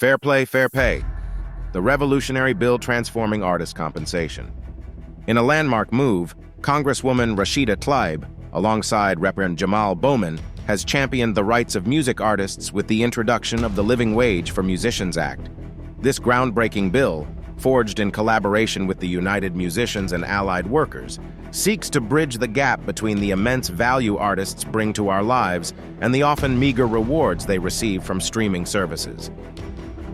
Fair play, fair pay. The revolutionary bill transforming artist compensation. In a landmark move, Congresswoman Rashida Tlaib, alongside Reverend Jamal Bowman, has championed the rights of music artists with the introduction of the Living Wage for Musicians Act. This groundbreaking bill, forged in collaboration with the United Musicians and Allied Workers, seeks to bridge the gap between the immense value artists bring to our lives and the often meager rewards they receive from streaming services.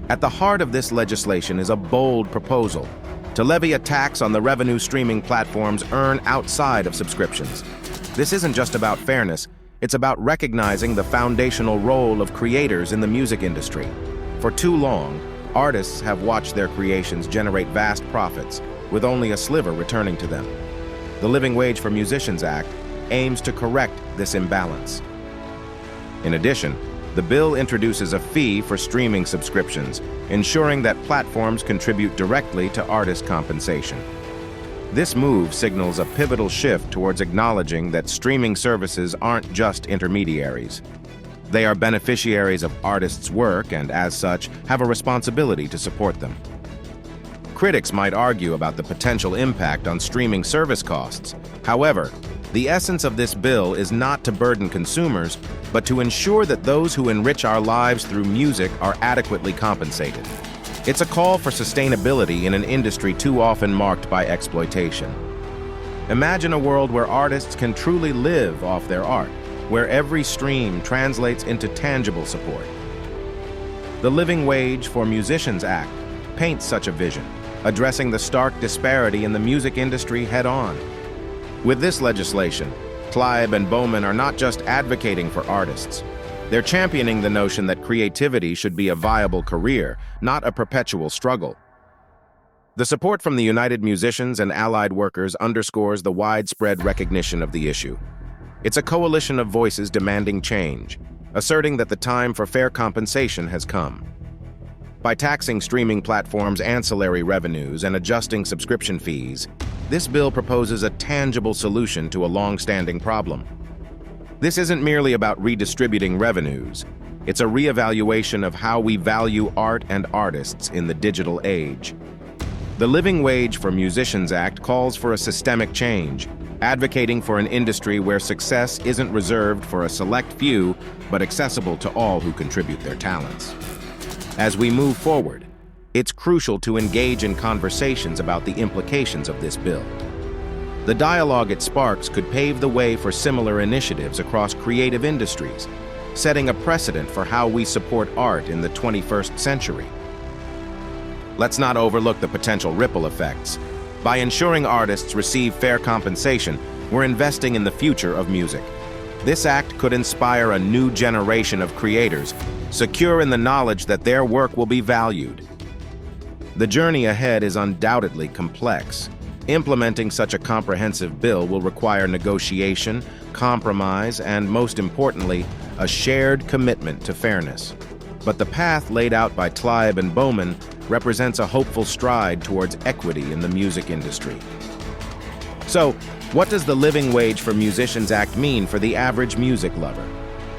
At the heart of this legislation is a bold proposal to levy a tax on the revenue streaming platforms earn outside of subscriptions. This isn't just about fairness, it's about recognizing the foundational role of creators in the music industry. For too long, artists have watched their creations generate vast profits, with only a sliver returning to them. The Living Wage for Musicians Act aims to correct this imbalance. In addition, the bill introduces a fee for streaming subscriptions, ensuring that platforms contribute directly to artist compensation. This move signals a pivotal shift towards acknowledging that streaming services aren't just intermediaries. They are beneficiaries of artists' work and, as such, have a responsibility to support them. Critics might argue about the potential impact on streaming service costs. However, the essence of this bill is not to burden consumers, but to ensure that those who enrich our lives through music are adequately compensated. It's a call for sustainability in an industry too often marked by exploitation. Imagine a world where artists can truly live off their art, where every stream translates into tangible support. The Living Wage for Musicians Act paints such a vision, addressing the stark disparity in the music industry head-on. With this legislation, Tlaib and Bowman are not just advocating for artists. They're championing the notion that creativity should be a viable career, not a perpetual struggle. The support from the United Musicians and Allied Workers underscores the widespread recognition of the issue. It's a coalition of voices demanding change, asserting that the time for fair compensation has come. By taxing streaming platforms' ancillary revenues and adjusting subscription fees, this bill proposes a tangible solution to a long-standing problem. This isn't merely about redistributing revenues. It's a reevaluation of how we value art and artists in the digital age. The Living Wage for Musicians Act calls for a systemic change, advocating for an industry where success isn't reserved for a select few, but accessible to all who contribute their talents. As we move forward, it's crucial to engage in conversations about the implications of this bill. The dialogue it sparks could pave the way for similar initiatives across creative industries, setting a precedent for how we support art in the 21st century. Let's not overlook the potential ripple effects. By ensuring artists receive fair compensation, we're investing in the future of music. This act could inspire a new generation of creators, secure in the knowledge that their work will be valued. The journey ahead is undoubtedly complex. Implementing such a comprehensive bill will require negotiation, compromise, and, most importantly, a shared commitment to fairness. But the path laid out by Tlaib and Bowman represents a hopeful stride towards equity in the music industry. So, what does the Living Wage for Musicians Act mean for the average music lover?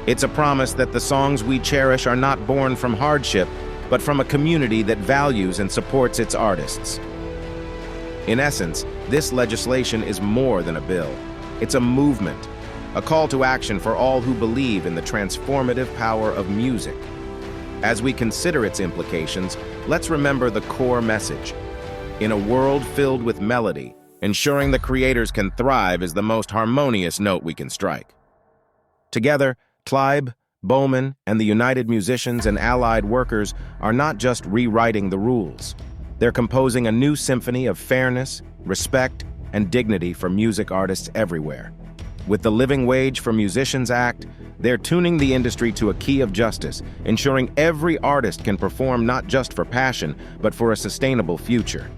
It's a promise that the songs we cherish are not born from hardship, but from a community that values and supports its artists. In essence, this legislation is more than a bill. It's a movement, a call to action for all who believe in the transformative power of music. As we consider its implications, let's remember the core message. In a world filled with melody, ensuring the creators can thrive is the most harmonious note we can strike. Together, Tlaib, Bowman, and the United Musicians and Allied Workers are not just rewriting the rules. They're composing a new symphony of fairness, respect, and dignity for music artists everywhere. With the Living Wage for Musicians Act, they're tuning the industry to a key of justice, ensuring every artist can perform not just for passion, but for a sustainable future.